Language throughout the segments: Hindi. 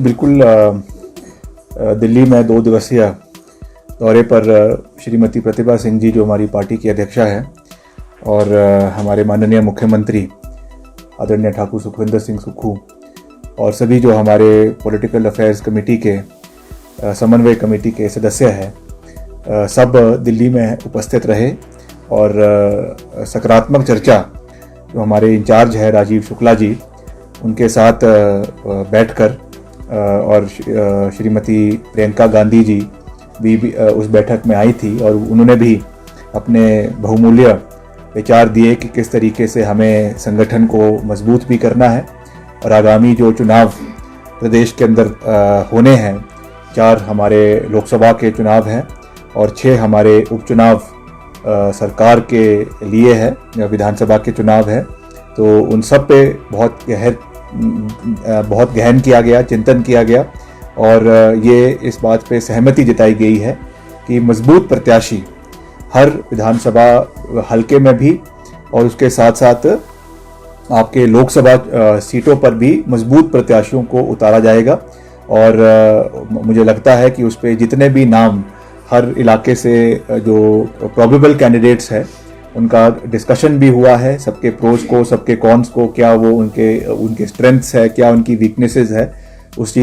बिल्कुल दिल्ली में 2 दिवसीय दौरे पर श्रीमती प्रतिभा सिंह जी जो हमारी पार्टी की अध्यक्षा है और हमारे माननीय मुख्यमंत्री आदरणीय ठाकुर सुखविंदर सिंह सुक्खू और सभी जो हमारे पॉलिटिकल अफेयर्स कमेटी के समन्वय कमेटी के सदस्य हैं सब दिल्ली में उपस्थित रहे और सकारात्मक चर्चा जो हमारे इंचार्ज है राजीव शुक्ला जी उनके साथ बैठकर और श्रीमती प्रियंका गांधी जी भी उस बैठक में आई थी और उन्होंने भी अपने बहुमूल्य विचार दिए कि किस तरीके से हमें संगठन को मजबूत भी करना है और आगामी जो चुनाव प्रदेश के अंदर होने हैं 4 हमारे लोकसभा के चुनाव हैं और 6 हमारे उपचुनाव सरकार के लिए है, विधानसभा के चुनाव है, तो उन सब पे बहुत गहन किया गया, चिंतन किया गया और ये इस बात पे सहमति जताई गई है कि मजबूत प्रत्याशी हर विधानसभा हलके में भी और उसके साथ साथ आपके लोकसभा सीटों पर भी मजबूत प्रत्याशियों को उतारा जाएगा और मुझे लगता है कि उस पर जितने भी नाम हर इलाके से जो प्रोबेबल कैंडिडेट्स है उनका डिस्कशन भी हुआ है, सबके प्रोज को, सबके कॉन्स को, क्या वो उनके स्ट्रेंथ्स है, क्या उनकी वीकनेसेस है, उस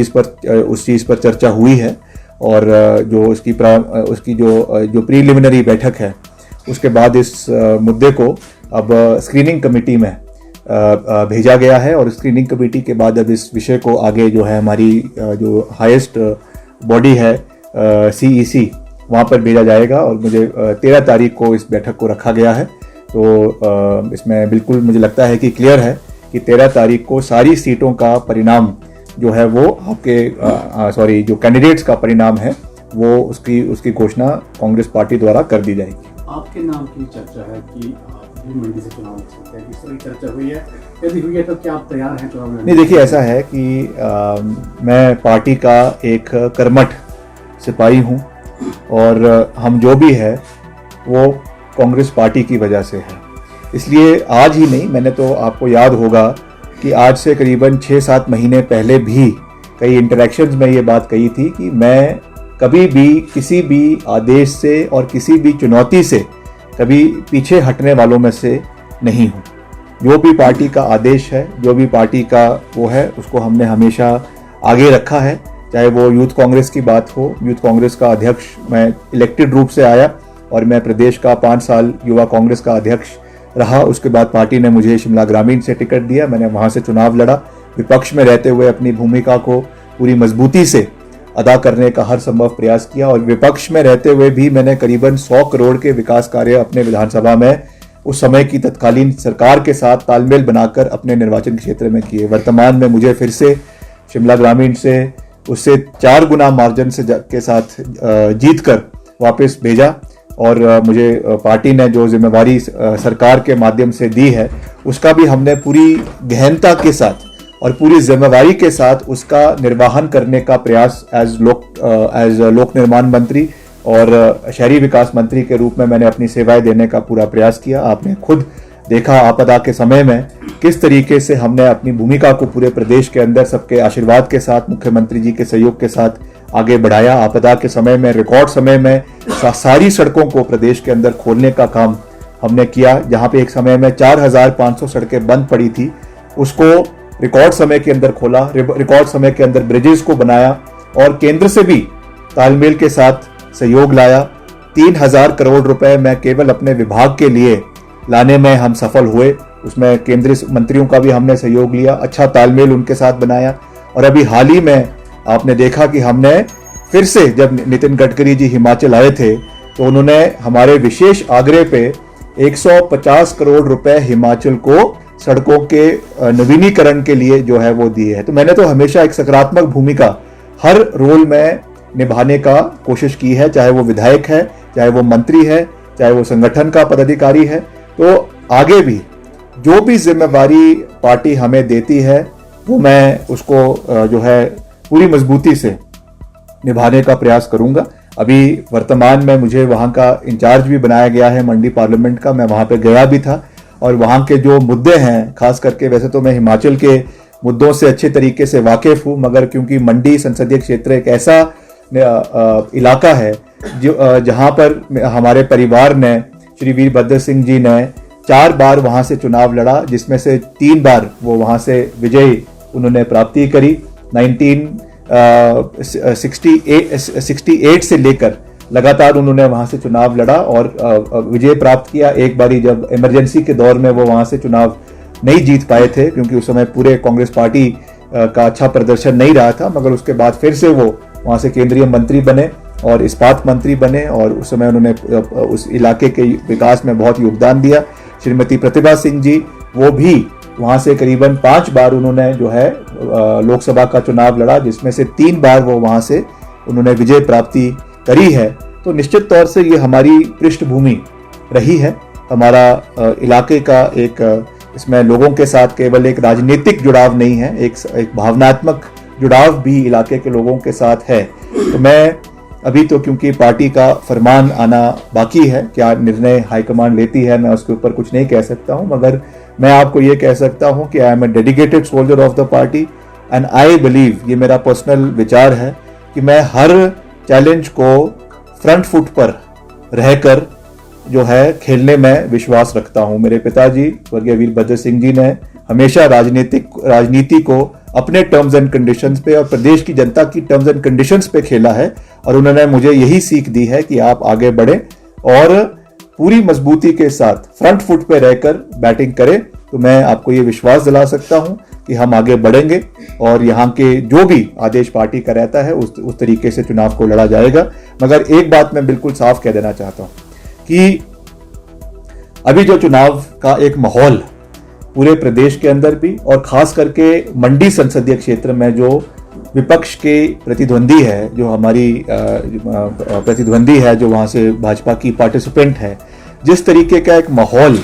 चीज़ पर चर्चा हुई है और जो उसकी जो प्रीलिमिनरी बैठक है उसके बाद इस मुद्दे को अब स्क्रीनिंग कमेटी में भेजा गया है और स्क्रीनिंग कमेटी के बाद अब इस विषय को आगे जो है हमारी जो हाईएस्ट बॉडी है CEC वहाँ पर भेजा जाएगा और मुझे 13 तारीख को इस बैठक को रखा गया है। तो इसमें बिल्कुल मुझे लगता है कि क्लियर है कि 13 तारीख को सारी सीटों का परिणाम जो है वो आपके जो कैंडिडेट्स का परिणाम है वो उसकी घोषणा कांग्रेस पार्टी द्वारा कर दी जाएगी। आपके नाम की चर्चा है कि आप भी मंडी से चुनाव लड़ सकते हैं, किस तरह की चर्चा हुई है, यदि हुई है तो क्या आप तैयार हैं चुनाव लड़ने? नहीं, देखिए ऐसा है कि मैं पार्टी का एक कर्मठ सिपाही हूँ और हम जो भी है वो कांग्रेस पार्टी की वजह से है, इसलिए आज ही नहीं, मैंने तो आपको याद होगा कि आज से करीबन 6-7 महीने पहले भी कई इंटरेक्शंस में ये बात कही थी कि मैं कभी भी किसी भी आदेश से और किसी भी चुनौती से कभी पीछे हटने वालों में से नहीं हूँ। जो भी पार्टी का आदेश है, जो भी पार्टी का वो है, उसको हमने हमेशा आगे रखा है, चाहे वो यूथ कांग्रेस की बात हो। यूथ कांग्रेस का अध्यक्ष मैं इलेक्टेड रूप से आया और मैं प्रदेश का 5 साल युवा कांग्रेस का अध्यक्ष रहा। उसके बाद पार्टी ने मुझे शिमला ग्रामीण से टिकट दिया, मैंने वहाँ से चुनाव लड़ा, विपक्ष में रहते हुए अपनी भूमिका को पूरी मजबूती से अदा करने का हर संभव प्रयास किया और विपक्ष में रहते हुए भी मैंने करीबन 100 करोड़ के विकास कार्य अपने विधानसभा में उस समय की तत्कालीन सरकार के साथ तालमेल बनाकर अपने निर्वाचन क्षेत्र में किए। वर्तमान में मुझे फिर से शिमला ग्रामीण से उससे 4 गुना मार्जिन के साथ जीत कर वापस भेजा और मुझे पार्टी ने जो जिम्मेवारी सरकार के माध्यम से दी है उसका भी हमने पूरी गहनता के साथ और पूरी जिम्मेवारी के साथ उसका निर्वाहन करने का प्रयास एज लोक निर्माण मंत्री और शहरी विकास मंत्री के रूप में मैंने अपनी सेवाएं देने का पूरा प्रयास किया। आपने खुद देखा आपदा के समय में किस तरीके से हमने अपनी भूमिका को पूरे प्रदेश के अंदर सबके आशीर्वाद के साथ, मुख्यमंत्री जी के सहयोग के साथ आगे बढ़ाया। आपदा के समय में रिकॉर्ड समय में सारी सड़कों को प्रदेश के अंदर खोलने का काम हमने किया। जहां पे एक समय में 4500 सड़कें बंद पड़ी थी, उसको रिकॉर्ड समय के अंदर खोला, रिकॉर्ड समय के अंदर ब्रिजेस को बनाया और केंद्र से भी तालमेल के साथ सहयोग लाया। 3000 करोड़ रुपए मैं केवल अपने विभाग के लिए लाने में हम सफल हुए, उसमें केंद्रीय मंत्रियों का भी हमने सहयोग लिया, अच्छा तालमेल उनके साथ बनाया। और अभी हाल ही में आपने देखा कि हमने फिर से, जब नितिन गडकरी जी हिमाचल आए थे तो उन्होंने हमारे विशेष आग्रह पे 150 करोड़ रुपए हिमाचल को सड़कों के नवीनीकरण के लिए जो है वो दिए हैं। तो मैंने तो हमेशा एक सकारात्मक भूमिका हर रोल में निभाने का कोशिश की है, चाहे वो विधायक है, चाहे वो मंत्री है, चाहे वो संगठन का पदाधिकारी है। तो आगे भी जो भी जिम्मेवारी पार्टी हमें देती है वो मैं उसको जो है पूरी मजबूती से निभाने का प्रयास करूंगा। अभी वर्तमान में मुझे वहाँ का इंचार्ज भी बनाया गया है मंडी पार्लियामेंट का, मैं वहाँ पे गया भी था और वहाँ के जो मुद्दे हैं, खास करके वैसे तो मैं हिमाचल के मुद्दों से अच्छे तरीके से वाकिफ हूँ, मगर क्योंकि मंडी संसदीय क्षेत्र एक ऐसा इलाका है जो जहाँ पर हमारे परिवार ने, श्री वीरभद्र सिंह जी ने 4 बार वहाँ से चुनाव लड़ा, जिसमें से 3 बार वो वहाँ से विजय उन्होंने प्राप्ति करी। 1968 से लेकर लगातार उन्होंने वहाँ से चुनाव लड़ा और विजय प्राप्त किया। एक बारी जब इमरजेंसी के दौर में वो वहाँ से चुनाव नहीं जीत पाए थे, क्योंकि उस समय पूरे कांग्रेस पार्टी का अच्छा प्रदर्शन नहीं रहा था, मगर उसके बाद फिर से वो वहाँ से केंद्रीय मंत्री बने और इस्पात मंत्री बने और उस समय उन्होंने उस इलाके के विकास में बहुत योगदान दिया। श्रीमती प्रतिभा सिंह जी, वो भी वहाँ से करीबन 5 बार उन्होंने जो है लोकसभा का चुनाव लड़ा, जिसमें से 3 बार वो वहाँ से उन्होंने विजय प्राप्ति करी है। तो निश्चित तौर से ये हमारी पृष्ठभूमि रही है, हमारा इलाके का एक, इसमें लोगों के साथ केवल एक राजनीतिक जुड़ाव नहीं है, एक भावनात्मक जुड़ाव भी इलाके के लोगों के साथ है। तो मैं अभी तो क्योंकि पार्टी का फरमान आना बाकी है, क्या निर्णय हाईकमान लेती है मैं उसके ऊपर कुछ नहीं कह सकता हूं, मगर मैं आपको ये कह सकता हूं कि I am a dedicated soldier of the party and I believe, ये मेरा पर्सनल विचार है कि मैं हर चैलेंज को फ्रंट फुट पर रहकर जो है खेलने में विश्वास रखता हूं। मेरे पिताजी स्वर्गीय वीरभद्र सिंह जी ने हमेशा राजनीति को अपने टर्म्स एंड कंडीशंस पे और प्रदेश की जनता की टर्म्स एंड कंडीशंस पे खेला है और उन्होंने मुझे यही सीख दी है कि आप आगे बढ़े और पूरी मजबूती के साथ फ्रंट फुट पे रहकर बैटिंग करें। तो मैं आपको ये विश्वास दिला सकता हूं कि हम आगे बढ़ेंगे और यहाँ के जो भी आदेश पार्टी का रहता है उस तरीके से चुनाव को लड़ा जाएगा। मगर एक बात मैं बिल्कुल साफ कह देना चाहता हूं कि अभी जो चुनाव का एक माहौल पूरे प्रदेश के अंदर भी और खास करके मंडी संसदीय क्षेत्र में जो विपक्ष के प्रतिद्वंदी है, जो हमारी प्रतिद्वंदी है, जो वहां से भाजपा की पार्टिसिपेंट है, जिस तरीके का एक माहौल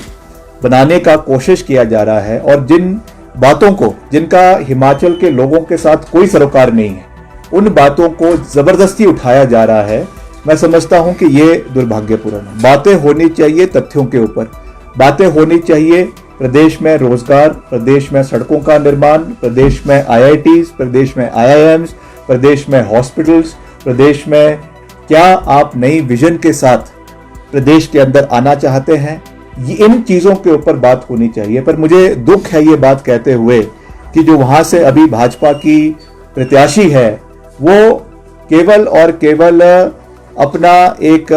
बनाने का कोशिश किया जा रहा है और जिन बातों को, जिनका हिमाचल के लोगों के साथ कोई सरोकार नहीं है, उन बातों को जबरदस्ती उठाया जा रहा है, मैं समझता हूं कि ये दुर्भाग्यपूर्ण है। बातें होनी चाहिए तथ्यों के ऊपर, बातें होनी चाहिए प्रदेश में रोजगार, प्रदेश में सड़कों का निर्माण, प्रदेश में IITs, प्रदेश में IIMs, प्रदेश में हॉस्पिटल्स, प्रदेश में क्या आप नई विजन के साथ प्रदेश के अंदर आना चाहते हैं, इन चीजों के ऊपर बात होनी चाहिए। पर मुझे दुख है ये बात कहते हुए कि जो वहां से अभी भाजपा की प्रत्याशी है वो केवल और केवल अपना एक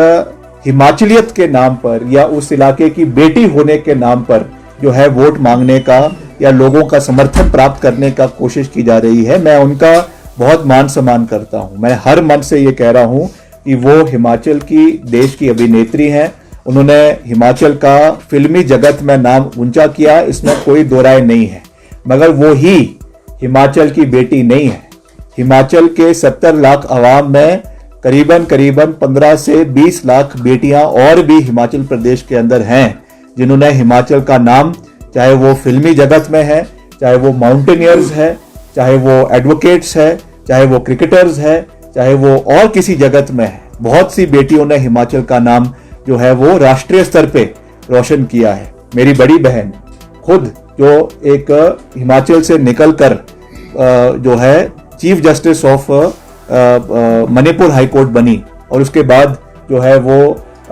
हिमाचलियत के नाम पर या उस इलाके की बेटी होने के नाम पर जो है वोट मांगने का या लोगों का समर्थन प्राप्त करने का कोशिश की जा रही है। मैं उनका बहुत मान सम्मान करता हूं। मैं हर मन से ये कह रहा हूं कि वो हिमाचल की देश की अभिनेत्री हैं, उन्होंने हिमाचल का फिल्मी जगत में नाम ऊंचा किया, इसमें कोई दो राय नहीं है, मगर वो ही हिमाचल की बेटी नहीं है। हिमाचल के 70 लाख आवाम में करीबन 15 से 20 लाख बेटियां और भी हिमाचल प्रदेश के अंदर हैं, जिन्होंने हिमाचल का नाम, चाहे वो फिल्मी जगत में है, चाहे वो माउंटेनियर्स है, चाहे वो एडवोकेट्स है, चाहे वो क्रिकेटर्स है, चाहे वो और किसी जगत में है, बहुत सी बेटियों ने हिमाचल का नाम जो है वो राष्ट्रीय स्तर पे रोशन किया है। मेरी बड़ी बहन खुद जो एक हिमाचल से निकलकर जो है chief justice of Manipur high court बनी और उसके बाद जो है वो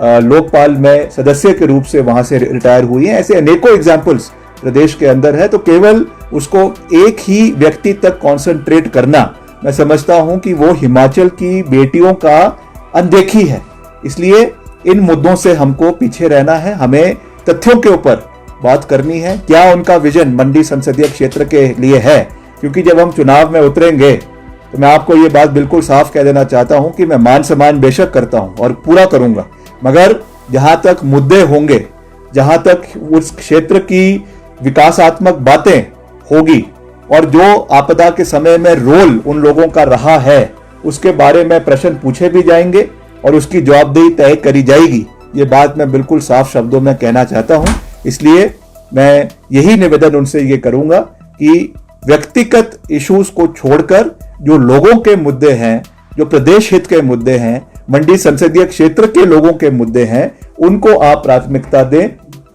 लोकपाल में सदस्य के रूप से वहां से रिटायर हुई है। ऐसे अनेकों एग्जाम्पल्स प्रदेश के अंदर है। तो केवल उसको एक ही व्यक्ति तक कॉन्सेंट्रेट करना, मैं समझता हूं कि वो हिमाचल की बेटियों का अनदेखी है। इसलिए इन मुद्दों से हमको पीछे रहना है, हमें तथ्यों के ऊपर बात करनी है, क्या उनका विजन मंडी संसदीय क्षेत्र के लिए है। क्योंकि जब हम चुनाव में उतरेंगे तो मैं आपको ये बात बिल्कुल साफ कह देना चाहता हूं कि मैं मान सम्मान बेशक करता हूं और पूरा करूंगा, मगर जहां तक मुद्दे होंगे, जहां तक उस क्षेत्र की विकासात्मक बातें होगी और जो आपदा के समय में रोल उन लोगों का रहा है, उसके बारे में प्रश्न पूछे भी जाएंगे और उसकी जवाबदेही तय करी जाएगी। ये बात मैं बिल्कुल साफ शब्दों में कहना चाहता हूं। इसलिए मैं यही निवेदन उनसे ये करूंगा कि व्यक्तिगत इश्यूज को छोड़कर जो लोगों के मुद्दे हैं, जो प्रदेश हित के मुद्दे हैं, मंडी संसदीय क्षेत्र के लोगों के मुद्दे हैं, उनको आप प्राथमिकता दें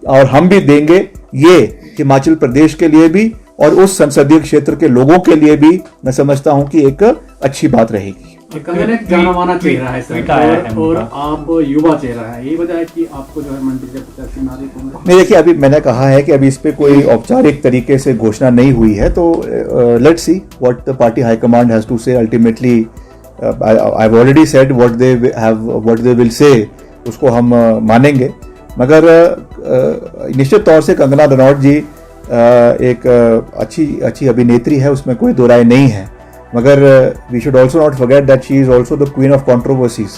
और हम भी देंगे। ये हिमाचल प्रदेश के लिए भी और उस संसदीय क्षेत्र के लोगों के लिए भी मैं समझता हूं कि एक अच्छी बात रहेगी। कंगना एक जाना माना चेहरा है सर, और आप युवा चेहरा है, यही वजह है कि आपको जो है मंत्री के प्रत्याशी नारी कांग्रेस। नहीं, देखिए, अभी मैंने कहा है कि अभी इस पे कोई औपचारिक तरीके से घोषणा नहीं हुई है, तो let's see what the party high command has to say. Ultimately I have already said what they will say, उसको हम मानेंगे। मगर निश्चित तौर से कंगना रनौत जी एक अच्छी अभिनेत्री है, उसमें कोई दो राय नहीं है। मगर we should also not forget that she is also the queen of controversies.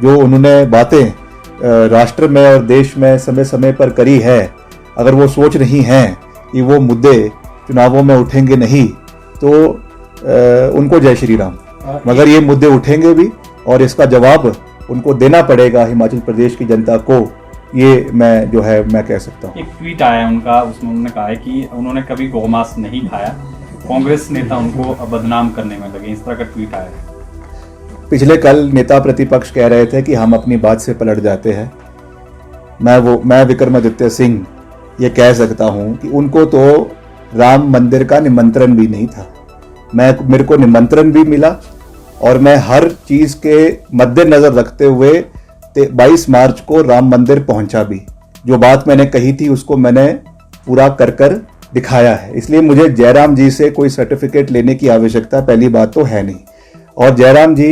जो उन्होंने बातें राष्ट्र में और देश में समय समय पर करी है, अगर वो सोच रही हैं कि वो मुद्दे चुनावों में उठेंगे नहीं, तो उनको जय श्री राम। मगर ये मुद्दे उठेंगे भी, और इसका जवाब उनको देना पड़ेगा हिमाचल प्रदेश की जनता को, ये मैं कह सकता हूँ। एक ट्वीट आया उनका, उसमें उन्होंने कहा है कि उन्होंने कभी गौमांस नहीं खाया, कांग्रेस नेता उनको बदनाम करने में लगे, इस तरह का ट्वीट आया है। पिछले कल नेता प्रतिपक्ष कह रहे थे कि हम अपनी बात से पलट जाते हैं। मैं विक्रमादित्य सिंह ये कह सकता हूं कि उनको तो राम मंदिर का निमंत्रण भी नहीं था। मेरे को निमंत्रण भी मिला, और मैं हर चीज के मद्देनजर रखते हुए 22 मार्च को राम मंदिर पहुंचा भी। जो बात मैंने कही थी उसको मैंने पूरा कर दिखाया है। इसलिए मुझे जयराम जी से कोई सर्टिफिकेट लेने की आवश्यकता पहली बात तो है नहीं। और जयराम जी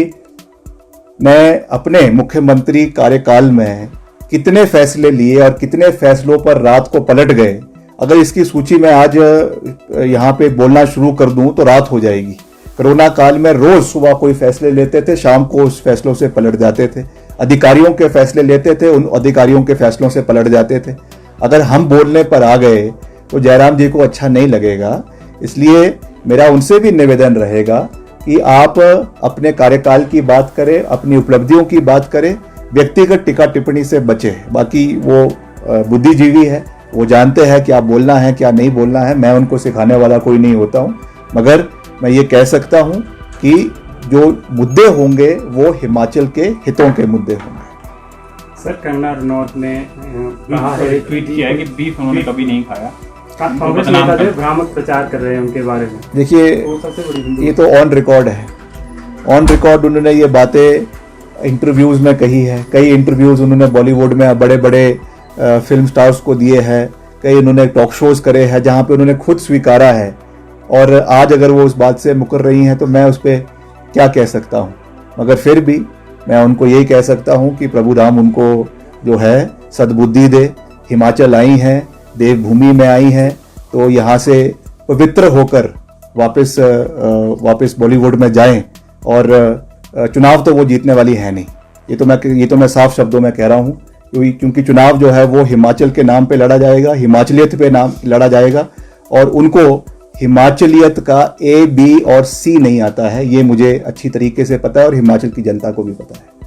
ने अपने मुख्यमंत्री कार्यकाल में कितने फैसले लिए और कितने फैसलों पर रात को पलट गए, अगर इसकी सूची में आज यहाँ पे बोलना शुरू कर दूं तो रात हो जाएगी। कोरोना काल में रोज सुबह कोई फैसले लेते थे, शाम को उस फैसलों से पलट जाते थे। अधिकारियों के फैसले लेते थे, उन अधिकारियों के फैसलों से पलट जाते थे। अगर हम बोलने पर आ गए तो जयराम जी को अच्छा नहीं लगेगा। इसलिए मेरा उनसे भी निवेदन रहेगा कि आप अपने कार्यकाल की बात करें, अपनी उपलब्धियों की बात करें, व्यक्तिगत टीका टिप्पणी से बचे। बाकी वो बुद्धिजीवी है, वो जानते हैं क्या बोलना है क्या नहीं बोलना है। मैं उनको सिखाने वाला कोई नहीं होता हूं। मगर मैं ये कह सकता हूं कि जो मुद्दे होंगे वो हिमाचल के हितों के मुद्दे होंगे। सर, कंगना रनौत ने ट्वीट किया है कि बीफ उन्होंने कभी नहीं खाया। कांग्रेस नेता जो भ्रामक प्रचार कर रहे हैं उनके बारे में, देखिए, ये तो ऑन रिकॉर्ड है। ऑन रिकॉर्ड उन्होंने ये बातें इंटरव्यूज में कही है। कई इंटरव्यूज उन्होंने बॉलीवुड में बड़े बड़े फिल्म स्टार्स को दिए हैं। कई उन्होंने टॉक शोज करे हैं जहां पे उन्होंने खुद स्वीकारा है। और आज अगर वो उस बात से मुकर रही हैं तो मैं उस पर क्या कह सकता हूं। मगर फिर भी मैं उनको यही कह सकता हूं कि प्रभु राम उनको जो है सद्बुद्धि दे। हिमाचल आई हैं, देवभूमि में आई हैं, तो यहाँ से पवित्र होकर वापस बॉलीवुड में जाएं। और चुनाव तो वो जीतने वाली है नहीं, ये तो मैं साफ शब्दों में कह रहा हूँ। क्योंकि चुनाव जो है वो हिमाचल के नाम पे लड़ा जाएगा, हिमाचलियत पे नाम लड़ा जाएगा। और उनको हिमाचलियत का A, B और C नहीं आता है, ये मुझे अच्छी तरीके से पता है और हिमाचल की जनता को भी पता है।